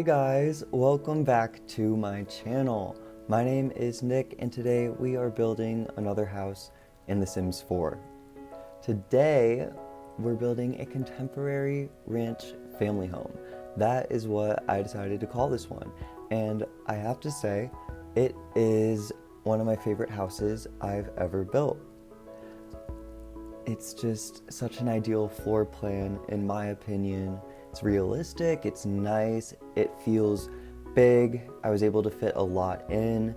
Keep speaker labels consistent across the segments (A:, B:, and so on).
A: Hey guys, welcome back to my channel. My name is Nick and today we are building another house in The Sims 4. Today we're building a contemporary ranch family home. That is what I decided to call this one. And I have to say, it is one of my favorite houses I've ever built. It's just such an ideal floor plan in my opinion. It's realistic, it's nice, it feels big. I was able to fit a lot in.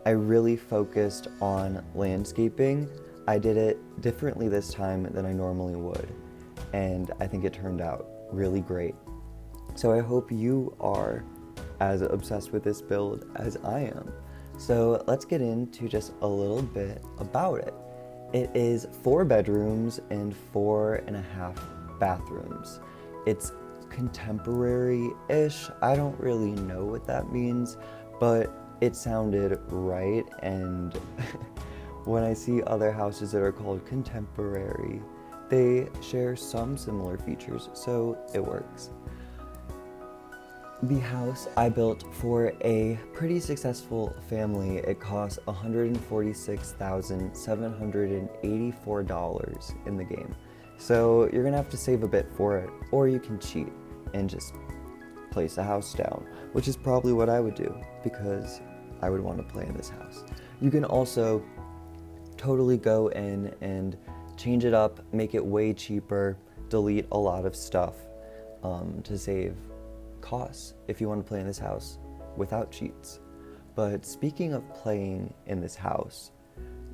A: I really focused on landscaping. I did it differently this time than I normally would, and I think it turned out really great. So I hope you are as obsessed with this build as I am. So let's get into just a little bit about it. It is 4 bedrooms and 4.5 bathrooms. It's contemporary-ish. I don't really know what that means, but it sounded right, and when I see other houses that are called contemporary, they share some similar features, so it works. The house I built for a pretty successful family. It cost $146,784 in the game. So you're gonna have to save a bit for it, or you can cheat and just place the house down, which is probably what I would do because I would want to play in this house. You can also totally go in and change it up, make it way cheaper, delete a lot of stuff to save costs if you want to play in this house without cheats. But speaking of playing in this house,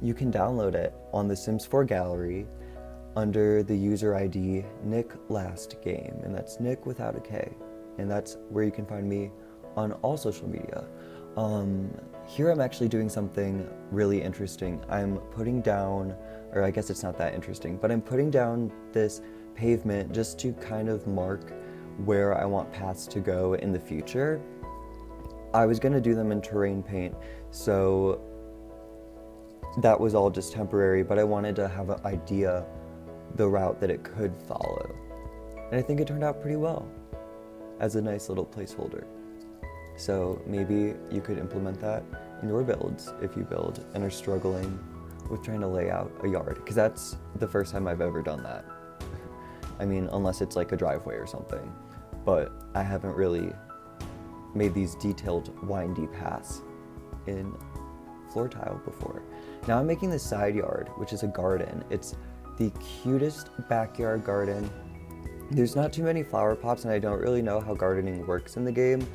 A: you can download it on the Sims 4 gallery under the user ID Nick Last Game, and that's Nick without a K, and that's where you can find me on all social media. Here I'm actually doing something really interesting. I'm putting down, or I guess it's not that interesting, but I'm putting down this pavement just to kind of mark where I want paths to go in the future. I was gonna do them in terrain paint, so that was all just temporary, but I wanted to have an idea the route that it could follow. And I think it turned out pretty well as a nice little placeholder. So maybe you could implement that in your builds if you build and are struggling with trying to lay out a yard, because that's the first time I've ever done that. I mean, unless it's like a driveway or something, but I haven't really made these detailed windy paths in floor tile before. Now I'm making the side yard, which is a garden. It's the cutest backyard garden. There's not too many flower pots and I don't really know how gardening works in the game,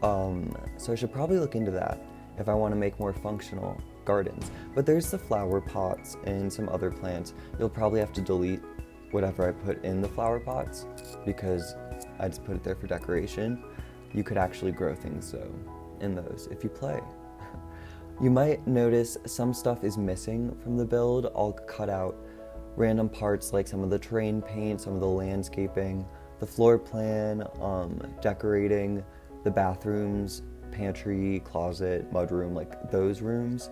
A: so I should probably look into that if I want to make more functional gardens. But there's the flower pots and some other plants. You'll probably have to delete whatever I put in the flower pots because I just put it there for decoration. You could actually grow things though in those if you play. You might notice some stuff is missing from the build. I'll cut out random parts like some of the terrain paint, some of the landscaping, the floor plan, decorating, the bathrooms, pantry, closet, mudroom, like those rooms.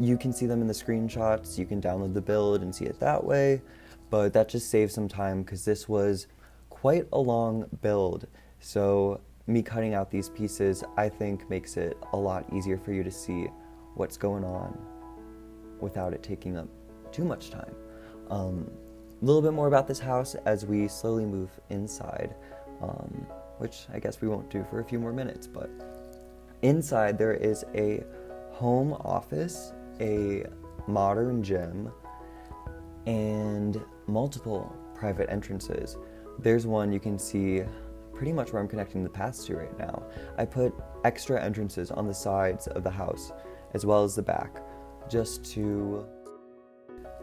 A: You can see them in the screenshots. You can download the build and see it that way, but that just saves some time because this was quite a long build. So me cutting out these pieces, I think makes it a lot easier for you to see what's going on without it taking up too much time. A little bit more about this house as we slowly move inside, which I guess we won't do for a few more minutes, but inside there is a home office, a modern gym, and multiple private entrances. There's one you can see pretty much where I'm connecting the paths to right now. I put extra entrances on the sides of the house as well as the back just to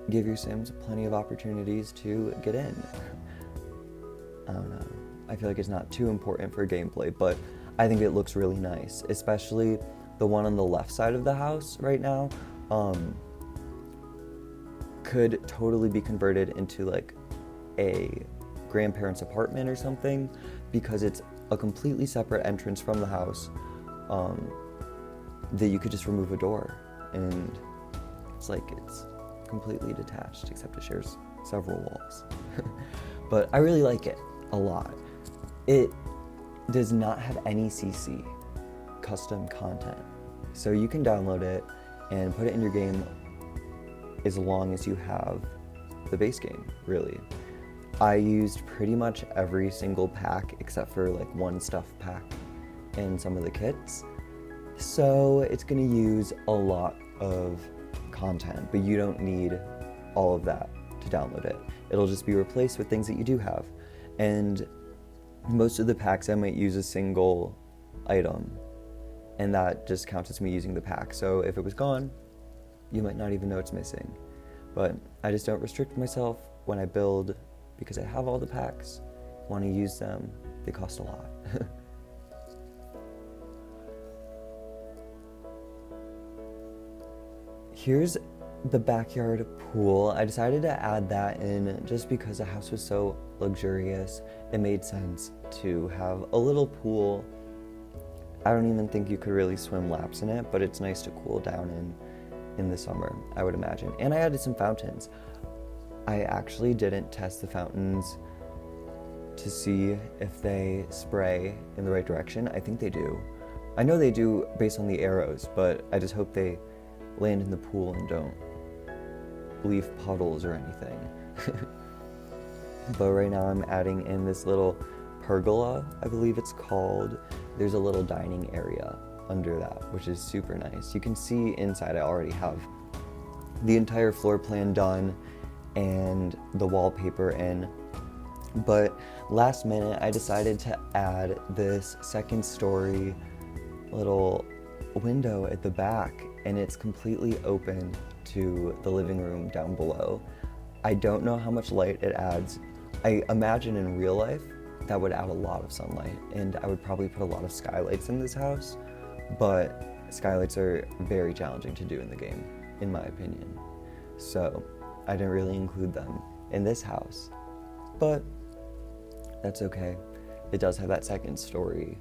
A: give your Sims plenty of opportunities to get in. I don't know. I feel like it's not too important for gameplay, but I think it looks really nice, especially the one on the left side of the house right now. Could totally be converted into like a grandparent's apartment or something because it's a completely separate entrance from the house that you could just remove a door and it's completely detached, except it shares several walls. But I really like it a lot. It does not have any CC, custom content. So you can download it and put it in your game as long as you have the base game, really. I used pretty much every single pack except for like one stuff pack and some of the kits. So it's gonna use a lot of content, but you don't need all of that to download it. It'll just be replaced with things that you do have. And most of the packs I might use a single item, and that just counts as me using the pack. So if it was gone, you might not even know it's missing. But I just don't restrict myself when I build because I have all the packs, want to use them, they cost a lot. Here's the backyard pool. I decided to add that in just because the house was so luxurious. It made sense to have a little pool. I don't even think you could really swim laps in it, but it's nice to cool down in the summer, I would imagine. And I added some fountains. I actually didn't test the fountains to see if they spray in the right direction. I think they do. I know they do based on the arrows, but I just hope they land in the pool and don't leave puddles or anything. But right now I'm adding in this little pergola, I believe it's called. There's a little dining area under that, which is super nice. You can see inside I already have the entire floor plan done and the wallpaper in. But last minute I decided to add this second story little window at the back, and it's completely open to the living room down below. I don't know how much light it adds. I imagine in real life that would add a lot of sunlight, and I would probably put a lot of skylights in this house, but skylights are very challenging to do in the game, in my opinion. So I didn't really include them in this house, but that's okay. It does have that second story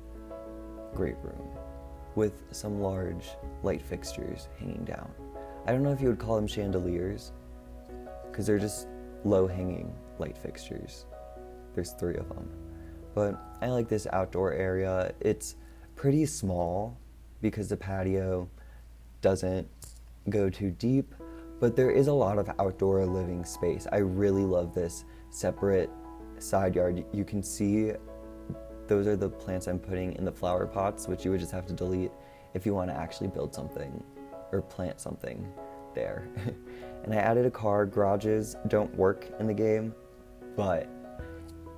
A: great room with some large light fixtures hanging down. I don't know if you would call them chandeliers, because they're just low-hanging light fixtures. There's 3 of them. But I like this outdoor area. It's pretty small because the patio doesn't go too deep, but there is a lot of outdoor living space. I really love this separate side yard. You can see those are the plants I'm putting in the flower pots, which you would just have to delete if you want to actually build something or plant something there. And I added a car. Garages don't work in the game, but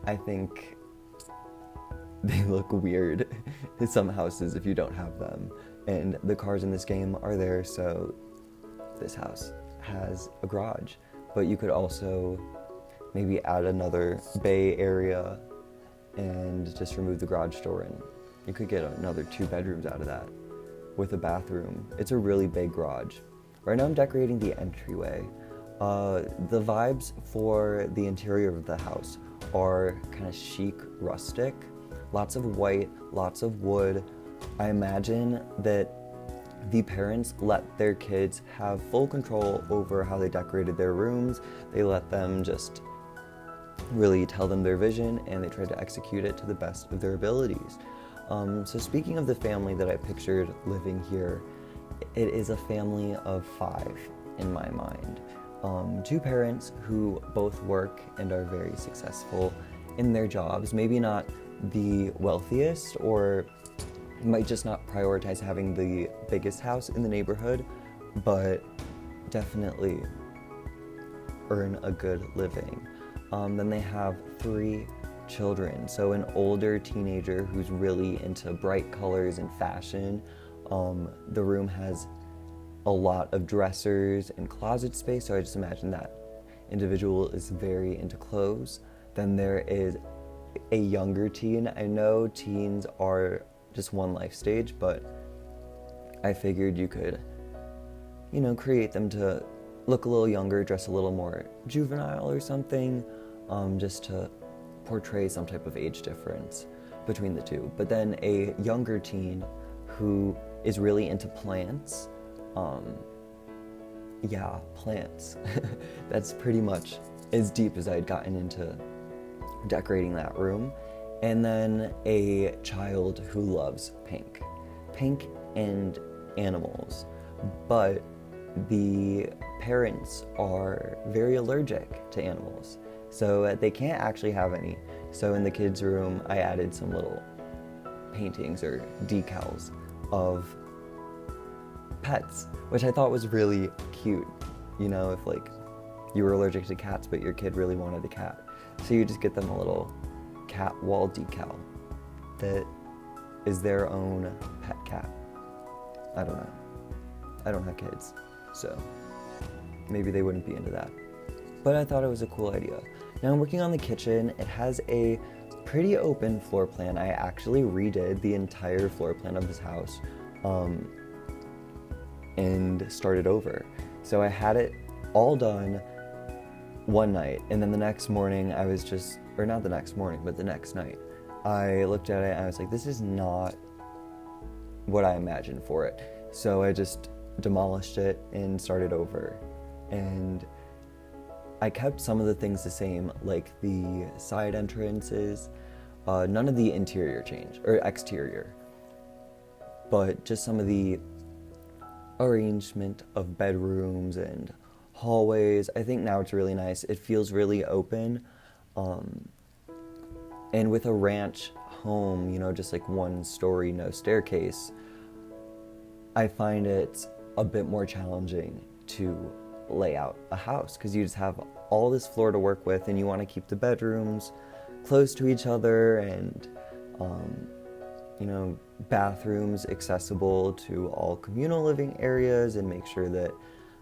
A: I think they look weird in some houses if you don't have them. And the cars in this game are there, so this house has a garage. But you could also maybe add another bay area and just remove the garage door, and you could get another 2 bedrooms out of that with a bathroom. It's a really big garage. Right now I'm decorating the entryway. The vibes for the interior of the house are kind of chic, rustic, lots of white, lots of wood. I imagine that the parents let their kids have full control over how they decorated their rooms. They let them just really tell them their vision, and they try to execute it to the best of their abilities. So speaking of the family that I pictured living here, it is a family of 5 in my mind. 2 parents who both work and are very successful in their jobs, maybe not the wealthiest, or might just not prioritize having the biggest house in the neighborhood, but definitely earn a good living. Then they have 3 children, so an older teenager who's really into bright colors and fashion. The room has a lot of dressers and closet space, so I just imagine that individual is very into clothes. Then there is a younger teen. I know teens are just one life stage, but I figured you could, create them to look a little younger, dress a little more juvenile or something, just to portray some type of age difference between the 2. But then a younger teen who is really into plants. Plants. That's pretty much as deep as I had gotten into decorating that room. And then a child who loves pink. Pink and animals. But the parents are very allergic to animals. So they can't actually have any. So in the kids' room, I added some little paintings or decals of pets, which I thought was really cute. You know, if like you were allergic to cats, but your kid really wanted a cat. So you just get them a little cat wall decal that is their own pet cat. I don't know. I don't have kids, so maybe they wouldn't be into that. But I thought it was a cool idea. Now I'm working on the kitchen. It has a pretty open floor plan. I actually redid the entire floor plan of this house and started over. So I had it all done one night, and then the next morning I was just, or not the next morning, but the next night, I looked at it and I was like, this is not what I imagined for it. So I just demolished it and started over. And I kept some of the things the same, like the side entrances, none of the interior change, or exterior, but just some of the arrangement of bedrooms and hallways. I think now it's really nice. It feels really open. And with a ranch home, you know, just like one story, no staircase, I find it a bit more challenging to lay out a house because you just have all this floor to work with, and you want to keep the bedrooms close to each other and you know, bathrooms accessible to all communal living areas, and make sure that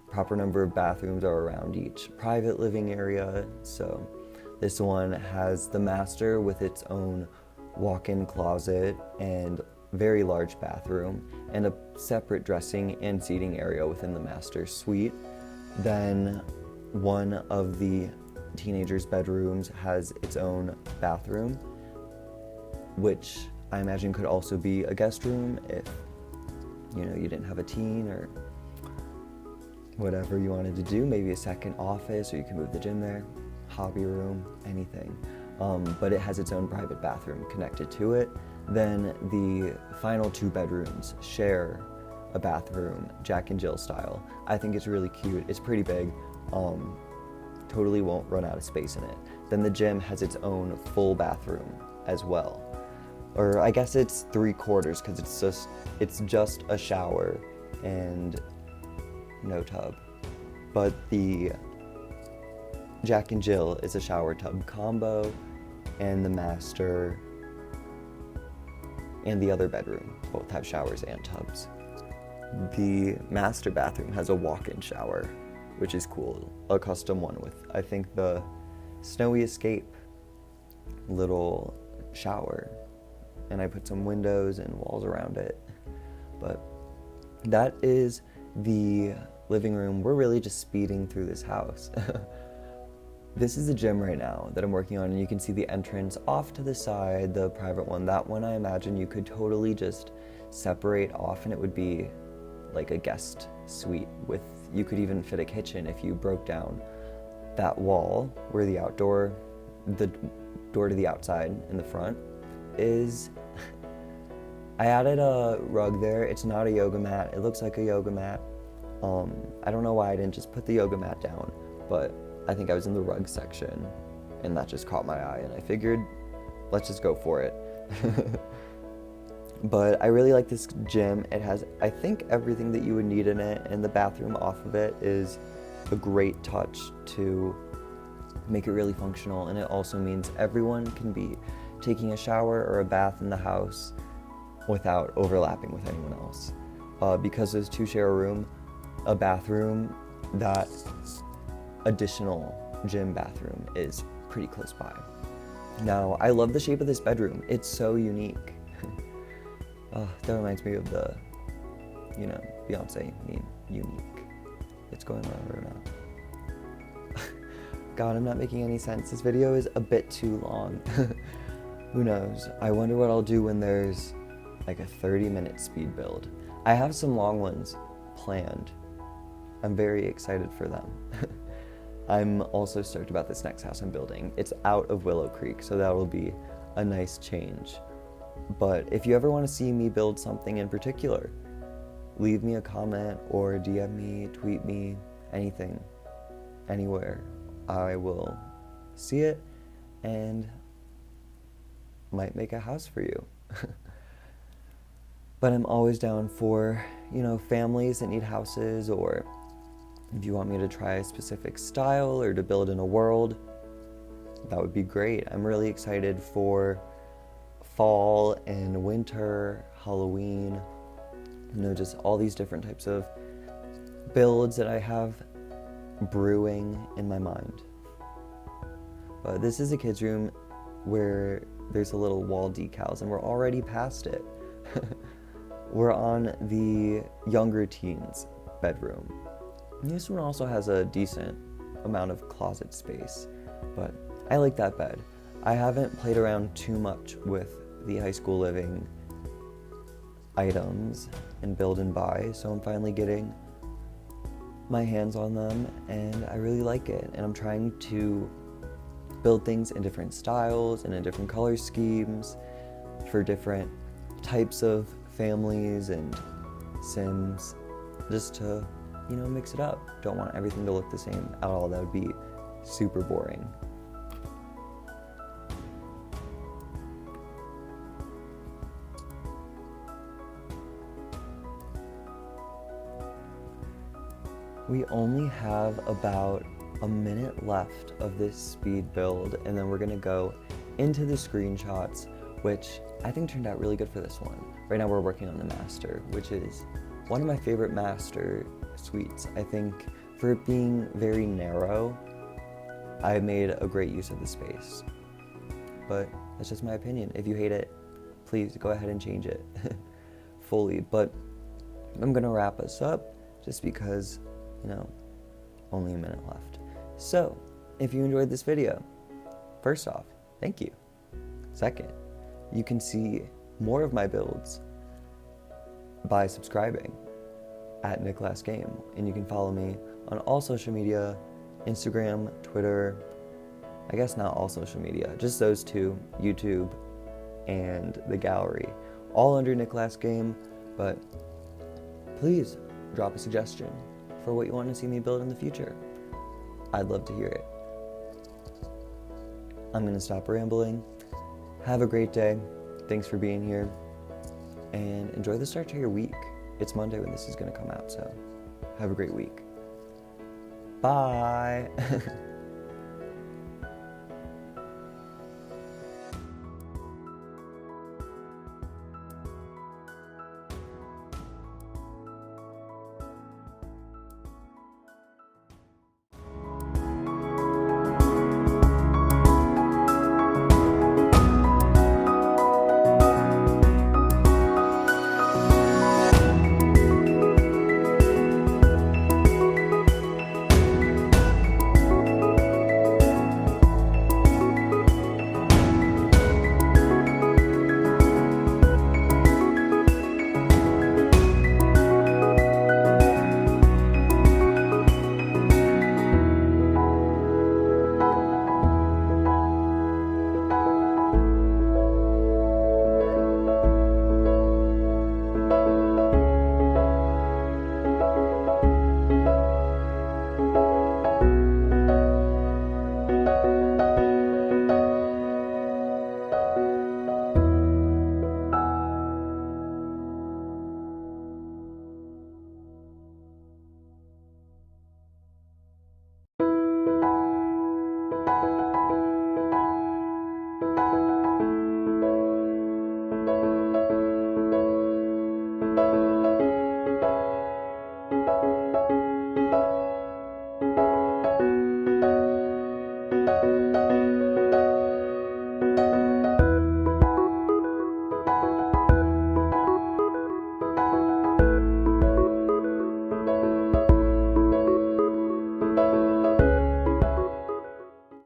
A: proper number of bathrooms are around each private living area. So this one has the master with its own walk-in closet and very large bathroom, and a separate dressing and seating area within the master suite. Then one of the teenagers' bedrooms has its own bathroom, which I imagine could also be a guest room if, you know, you didn't have a teen or whatever you wanted to do. Maybe a second office, or you can move the gym there, hobby room, anything. But it has its own private bathroom connected to it. Then the final two bedrooms share a bathroom, Jack and Jill style. I think it's really cute. It's pretty big. Totally won't run out of space in it. Then the gym has its own full bathroom as well. Or I guess it's 3/4 because it's just a shower and no tub. But the Jack and Jill is a shower tub combo, and the master and the other bedroom both have showers and tubs. The master bathroom has a walk-in shower, which is cool, a custom one with, I think, the Snowy Escape little shower, and I put some windows and walls around it. But that is the living room. We're really just speeding through this house. This is the gym right now that I'm working on, and you can see the entrance off to the side, the private one. That one I imagine you could totally just separate off, and it would be like a guest suite with, you could even fit a kitchen if you broke down that wall where the door to the outside in the front is. I added a rug there. It's not a yoga mat. It looks like a yoga mat. I don't know why I didn't just put the yoga mat down, but I think I was in the rug section and that just caught my eye, and I figured, let's just go for it. But I really like this gym. It has, I think, everything that you would need in it, and the bathroom off of it is a great touch to make it really functional, and it also means everyone can be taking a shower or a bath in the house without overlapping with anyone else. Because those two share a room, a bathroom, that additional gym bathroom is pretty close by. Now, I love the shape of this bedroom. It's so unique. That reminds me of the, Beyonce meme, unique. It's going around right now. God, I'm not making any sense. This video is a bit too long. Who knows? I wonder what I'll do when there's like a 30-minute speed build. I have some long ones planned. I'm very excited for them. I'm also stoked about this next house I'm building. It's out of Willow Creek, so that'll be a nice change. But if you ever want to see me build something in particular, leave me a comment or DM me, tweet me, anything, anywhere. I will see it and might make a house for you. But I'm always down for, families that need houses, or if you want me to try a specific style or to build in a world, that would be great. I'm really excited for fall and winter, Halloween, just all these different types of builds that I have brewing in my mind. But this is a kid's room where there's a little wall decals, and we're already past it. We're on the younger teens' bedroom. And this one also has a decent amount of closet space, but I like that bed. I haven't played around too much with the high school living items and build and buy, so I'm finally getting my hands on them, and I really like it. And I'm trying to build things in different styles and in different color schemes for different types of families and sims, just to, mix it up. Don't want everything to look the same at all. That would be super boring. We only have about a minute left of this speed build, and then we're gonna go into the screenshots, which I think turned out really good for this one. Right now we're working on the master, which is one of my favorite master suites. I think for it being very narrow, I made a great use of the space. But that's just my opinion. If you hate it, please go ahead and change it fully. But I'm gonna wrap us up just because, only a minute left. So, if you enjoyed this video, first off, thank you. Second, you can see more of my builds by subscribing at @NickLastGame, and you can follow me on all social media, Instagram, Twitter, I guess not all social media, just those two, YouTube and the gallery, all under @NickLastGame. But please drop a suggestion for what you want to see me build in the future. I'd love to hear it. I'm going to stop rambling. Have a great day. Thanks for being here. And enjoy the start to your week. It's Monday when this is going to come out, so have a great week. Bye.